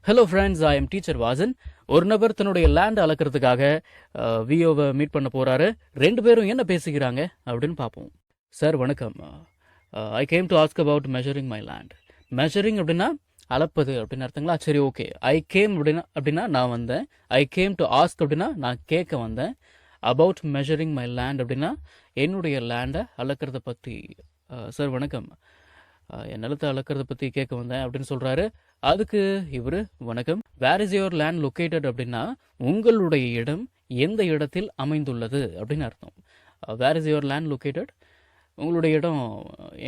Hello friends, I am teacher Vasan. ஒரு நபர் தன்னுடைய லேண்ட் அளக்கிறதுக்காக விஓவை மீட் பண்ண போகிறாரு. ரெண்டு பேரும் என்ன பேசிக்கிறாங்க அப்படின்னு பார்ப்போம். சார் வணக்கம், I came to ask about measuring my land. Measuring அப்படின்னா அளப்பது அப்படின்னு அர்த்தங்களா? சரி, ஓகே. ஐ கேம் அப்படின்னா நான் வந்தேன். ஐ கேம் டு ஆஸ்க் அப்படின்னா நான் கேட்க வந்தேன். அபவுட் மெஷரிங் மை லேண்ட் அப்படின்னா என்னுடைய லேண்டை அளக்கிறத பற்றி. சார் வணக்கம், என் நிலத்தை அளக்கிறத பற்றி கேட்க வந்தேன் அப்படின்னு சொல்கிறாரு. அதுக்கு இவர் வணக்கம், where is your land located அப்படின்னா உங்களுடைய இடம் எந்த இடத்தில் அமைந்துள்ளது அப்படின்னு அர்த்தம். Where is your land located, உங்களுடைய இடம்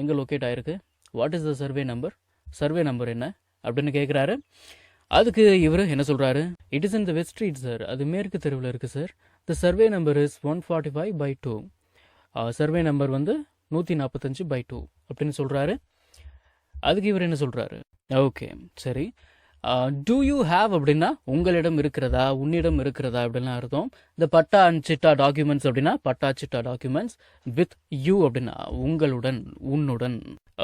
எங்கே லொக்கேட் ஆகிருக்கு. What is the survey number, survey number என்ன அப்படின்னு கேட்குறாரு. அதுக்கு இவர் என்ன சொல்கிறாரு, it is in the west street sir, அது மேற்கு தெருவில் இருக்குது sir. The survey number is 145/2. Survey number வந்து 145/2 அப்படின்னு சொல்கிறாரு. அதுக்கு இவர் என்ன சொல்கிறாரு, ஓகே சரி, டூ யூ ஹேவ் அப்படின்னா உங்களிடம் இருக்கிறதா, உன்னிடம் இருக்கிறதா அப்படின்லாம் அர்த்தம். இந்த பட்டா அண்ட் சிட்டா டாக்குமெண்ட்ஸ் அப்படின்னா patta chitta documents. With you அப்படின்னா உங்களுடன், உன்னுடன்.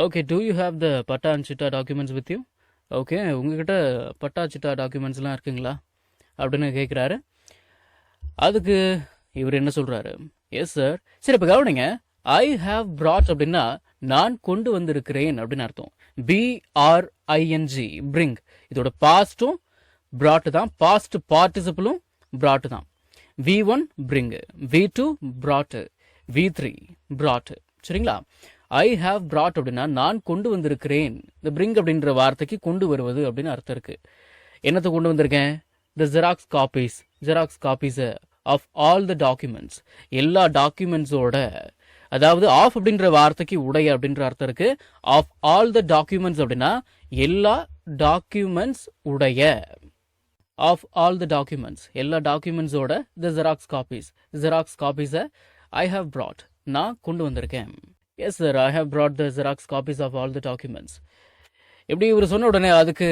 Okay, do you have the patta and chitta documents with you. Okay, உங்ககிட்ட பட்டா சிட்டா டாக்குமெண்ட்ஸ்லாம் இருக்குங்களா அப்படின்னு கேட்குறாரு. அதுக்கு இவர் என்ன சொல்கிறாரு, எஸ் சார். சரி, இப்போ கவனிங்க, ஐ ஹாவ் brought அப்படின்னா நான் கொண்டு வந்திருக்கிறேன் அப்படின்னு அர்த்தம். BRING, bring. இதோட பாஸ்ட்டும் brought தான், பாஸ்ட் பார்ட்டிசிபிளும் brought தான். V1 bring, V2 brought, V3 brought. சரிங்களா? ஐ ஹாவ் brought அப்படின்னா நான் கொண்டு வந்திருக்கிறேன். இந்த பிரிங் அப்படின்ற வார்த்தைக்கு கொண்டு வருவது அப்படின்னு அர்த்தம் இருக்கு. என்னத்தை கொண்டு வந்திருக்கேன், the xerox copies of all the documents, எல்லா டாக்குமெண்ட்ஸோட. அதாவது ஆஃப் அப்படின்ற வார்த்தைக்கு உடைய அப்படின்ற அர்த்தம் இருக்கு. ஆஃப் ஆல் த டாக்குமெண்ட்ஸ் அப்படின்னா எல்லா டாக்குமெண்ட்ஸ் உடைய. ஆஃப் ஆல் த டாக்குமெண்ட்ஸ், எல்லா டாக்குமெண்ட்ஸோட த ஜெராக்ஸ் காப்பீஸை ஐ ஹவ் brought, நான் கொண்டு வந்திருக்கேன். Yes sir, I have brought the xerox copies of all the documents. எப்படி இவர் சொன்ன உடனே அதுக்கு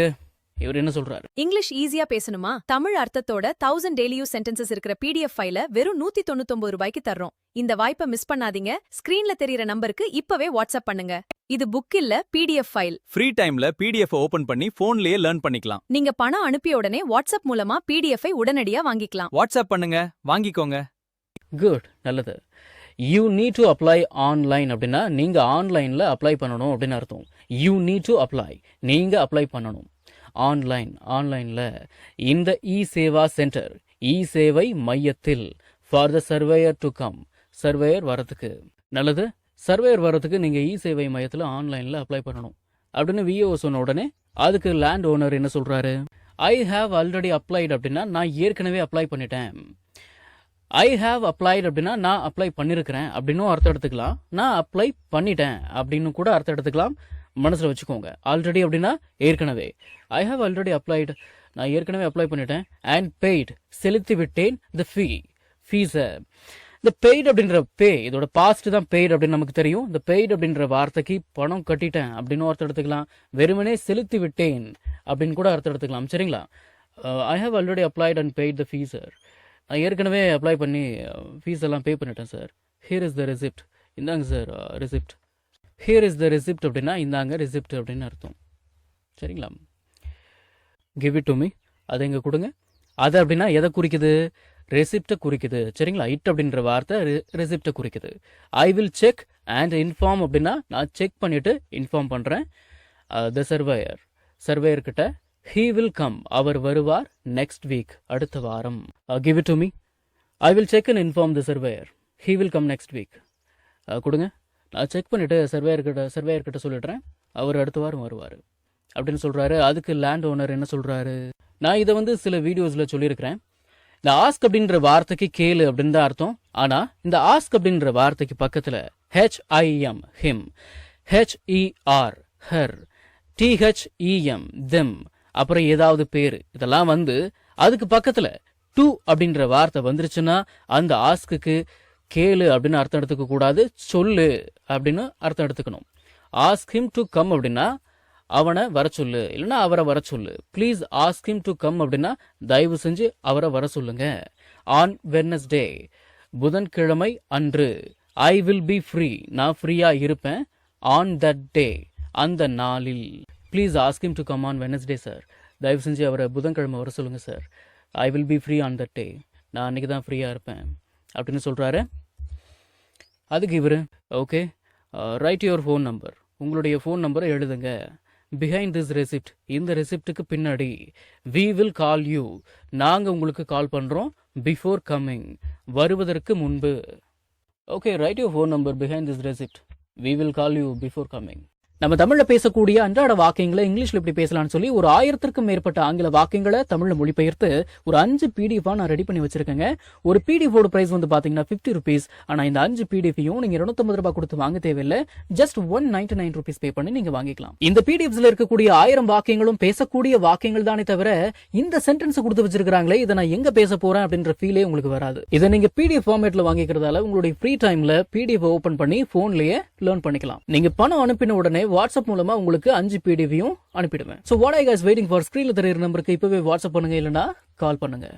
இவர் என்ன சொல்றாரு, இங்கிலீஷ் ஈஸியா பேசணுமா? தமிழ் அர்த்தத்தோட 1000 டெய்லி யூஸ் சென்டென்சஸ் இருக்கிற PDF ஃபைல வெறும் 199 ரூபாய்க்கு தர்றோம். இந்த வாய்ப்பை மிஸ் பண்ணாதீங்க. ஸ்கிரீன்ல தெரியற நம்பருக்கு இப்பவே வாட்ஸ்அப் பண்ணுங்க. இது புக் இல்ல, PDF ஃபைல். ஃப்ரீ டைம்ல PDF ஓபன் பண்ணி போன்லயே லேர்ன் பண்ணிக்கலாம். நீங்க பணம் அனுப்பிய உடனே வாட்ஸ்அப் மூலமா PDF ஐ உடனடியா வாங்கிக்கலாம். வாட்ஸ்அப் பண்ணுங்க, வாங்கிக்கோங்க. குட், நல்லது. You need to apply online அப்படின்னா நீங்க ஆன்லைன்ல அப்ளை பண்ணணும் அப்படின்னு அர்த்தம். யூ நீட் டு அப்ளை, நீங்க அப்ளை பண்ணணும். ஆன்லைன்ல இந்த இ சேவா சென்டர், இ சேவை மையத்தில், for the surveyor to come, surveyor வரத்துக்கு. நல்லது, சர்வேயர் வரத்துக்கு நீங்க இ சேவை மையத்தில் ஆன்லைன்ல அப்ளை பண்ணணும் அப்படின்னு விஓ சொன்ன உடனே அதுக்கு லேண்ட் ஓனர் என்ன சொல்றாரு, ஐ ஹாவ் ஆல்ரெடி அப்ளைட் அப்படின்னா நான் ஏற்கனவே அப்ளை பண்ணிட்டேன். ஐ ஹாவ் அப்ளைட் அப்படின்னா நான் அப்ளை பண்ணிருக்கிறேன் அப்படின்னு அர்த்தம் எடுத்துக்கலாம். நான் அப்ளை பண்ணிட்டேன் அப்படின்னு கூட அர்த்தம் எடுத்துக்கலாம். மனசில் வச்சுக்கோங்க. ஆல்ரெடி அப்படின்னா ஏற்கனவே. ஐ ஹாவ் ஆல்ரெடி அப்ளைட், நான் ஏற்கனவே அப்ளை பண்ணிட்டேன். அண்ட் பெய்ட், செலுத்தி விட்டேன். த ஃபீஸை. இந்த பெய்ட் அப்படின்ற பே, இதோட பாஸ்ட் தான் பெய்ட் அப்படின்னு நமக்கு தெரியும். இந்த பெய்ட் அப்படின்ற வார்த்தைக்கு பணம் கட்டிட்டேன் அப்படின்னு அர்த்தம் எடுத்துக்கலாம். வெறுமனே செலுத்தி விட்டேன் அப்படின்னு கூட அர்த்தம் எடுத்துக்கலாம். சரிங்களா? I have already applied and paid the fees sir, நான் ஏற்கனவே அப்ளை பண்ணி ஃபீஸ் எல்லாம் பே பண்ணிட்டேன் sir. Here is the receipt, இந்தாங்க sir receipt. Here is the receipt அப்படின்னா இந்தாங்க ரெசிப்ட் அப்படின்னு அர்த்தம். சரிங்களா? கிவ் இட் டு மீ, அதை இங்கே கொடுங்க. அது அப்படின்னா எதை குறிக்குது, ரெசிப்டை குறிக்குது. சரிங்களா? இட் அப்படின்ற வார்த்தை ரெசிப்டை குறிக்குது. I will check and inform அப்படின்னா நான் செக் பண்ணிட்டு இன்ஃபார்ம் பண்ணுறேன். த சர்வேயர்கிட்ட. He will come, அவர் வருவார். நெக்ஸ்ட் வீக், அடுத்த வாரம். Give it to me. I will check and inform the surveyor. He will come next week. கொடுங்க, நான் செக் பண்ணிட்டு சர்வேயர்கிட்ட சொல்லிடுறேன், அவர் அடுத்த வாரம் வருவார் அப்படின்னு சொல்றாரு. அதுக்கு லேண்ட் ஓனர் என்ன சொல்றாரு, நான் இதை வந்து சில வீடியோஸ்ல சொல்லியிருக்கிறேன். இந்த ஆஸ்க் அப்படின்ற வார்த்தைக்கு கேளு அப்படின்னு தான் அர்த்தம். ஆனா இந்த ஆஸ்க் அப்படின்ற வார்த்தைக்கு பக்கத்துல HIM, him, HER, her, THEM, them, அப்புறம் ஏதாவது பேரு, இதெல்லாம் வந்து அதுக்கு பக்கத்துல டு அப்படின்ற வார்த்தை வந்துருச்சுன்னா அந்த ஆஸ்க்கு கேளு அப்படின்னு அர்த்தம் எடுத்துக்க கூடாது, சொல்லு அப்படின்னு அர்த்தம் எடுத்துக்கணும். ஆஸ்க் ஹிம் டு கம் அப்படின்னா அவனை வர சொல்லு, இல்லைன்னா அவரை வர சொல்லு. Please ask him to come அப்படின்னா தயவு செஞ்சு அவரை வர சொல்லுங்க. ஆன் வெட்னஸ்டே, புதன்கிழமை அன்று. ஐ வில் பி ஃப்ரீ, நான் ஃப்ரீயா இருப்பேன். ஆன் தட் டே, அந்த நாளில். Please ask him to come on Wednesday sir, தயவு செஞ்சு அவரை புதன்கிழமை வர சொல்லுங்கள் sir. I will be free on that day. நான் அன்றைக்கி தான் ஃப்ரீயாக இருப்பேன் அப்படின்னு சொல்கிறாரு. அதுக்கு இவர் okay write your phone number, உங்களுடைய ஃபோன் நம்பரை எழுதுங்க. பிஹைண்ட் திஸ் ரெசிப்ட், இந்த ரெசிப்ட்டுக்கு பின்னாடி வி வில் கால் யூ, நாங்கள் உங்களுக்கு கால் பண்ணுறோம். பிஃபோர் கம்மிங், வருவதற்கு முன்பு. Okay write your phone number behind this receipt, we will call you before coming. நம்ம தமிழ்ல பேசக்கூடிய அன்றாட வாக்கியங்களை இங்கிலீஷ்ல இப்படி பேசலாம்னு சொல்லி ஒரு 1000க்கும் மேற்பட்ட ஆங்கில வாக்கியங்களை தமிழ்ல மொழிபெயர்த்து ஒரு 5 பிடிஎஃப் நான் ரெடி பண்ணி வச்சிருக்கேங்க. ஒரு பிடிஎஃபோட பிரைஸ் வந்து பாத்தீங்கன்னா 50 ருபீஸ். ஆனா இந்த 5 பிடிஎஃபையும் நீங்க 250 ரூபாய் கொடுத்து வாங்க தேவையில்லை. ஜஸ்ட் 199 ருபீஸ் பே பண்ணி நீங்க வாங்கிக்கலாம். இந்த பிடிஎஃப்ஸ்ல இருக்கக்கூடிய 1000 வாக்கியங்களும் பேசக்கூடிய வாக்கியங்கள் தானே தவிர இந்த சென்டென்ஸ் கொடுத்து வச்சிருக்காங்களே இதை நான் எங்க பேச போறேன் அப்படின்ற ஃபீலே உங்களுக்கு வராது. இதை நீங்க பிடிஎஃப் ஃபார்மேட்ல வாங்கிக்கிறதால உங்களுடைய ஃப்ரீ டைம்ல பிடிஎஃப் ஓபன் பண்ணி போன்லயே லேர்ன் பண்ணிக்கலாம். நீங்க பணம் அனுப்பின உடனே வாட்ஸ்அப் மூலமா உங்களுக்கு 5 பிடிஎஃபையும் அனுப்பிடுவேன். So what are you guys waiting for? ஸ்கிரீன்ல தெரியுற நம்பருக்கு இப்பவே வாட்ஸ்அப் பண்ணுங்க, இல்லனா கால் பண்ணுங்க.